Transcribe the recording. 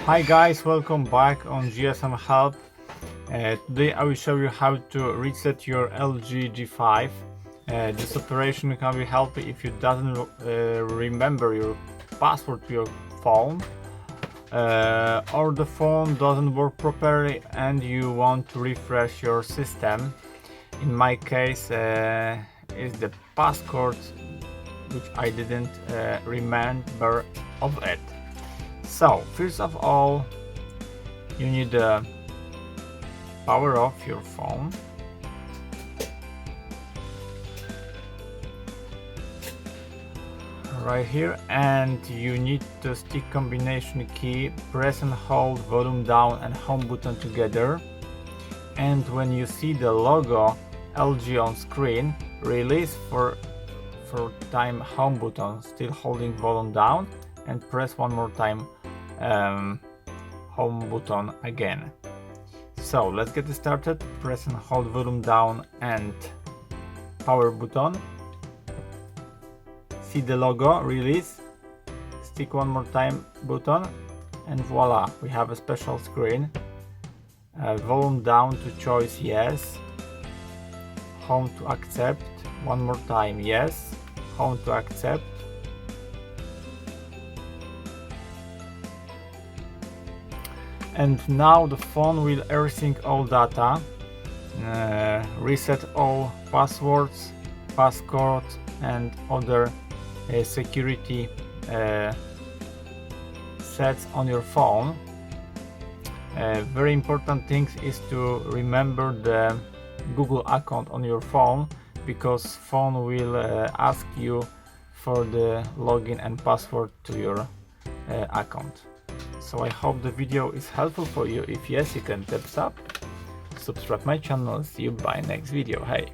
Hi guys, welcome back on GSM Help. Today I will show you how to reset your LG G5. This operation can be helpful if you doesn't remember your password to your phone or the phone doesn't work properly and you want to refresh your system. In my case is the password which I didn't remember of it. So first of all, you need to power off your phone. Right here, and you need to stick combination key, press and hold volume down and home button together, and when you see the logo LG on screen, release for time home button, still holding volume down, and press one more time home button again. So let's get started. Press and hold volume down and power button. See the logo, release, stick one more time button, and voila, we have a special screen. Volume down to choice yes, home to accept, one more time yes, home to accept. And now the phone will resync all data, reset all passwords, passcode and other security sets on your phone. Very important thing is to remember the Google account on your phone, because phone will ask you for the login and password to your account. So I hope the video is helpful for you. If yes, you can thumbs up, subscribe my channel, see you by next video. Hey.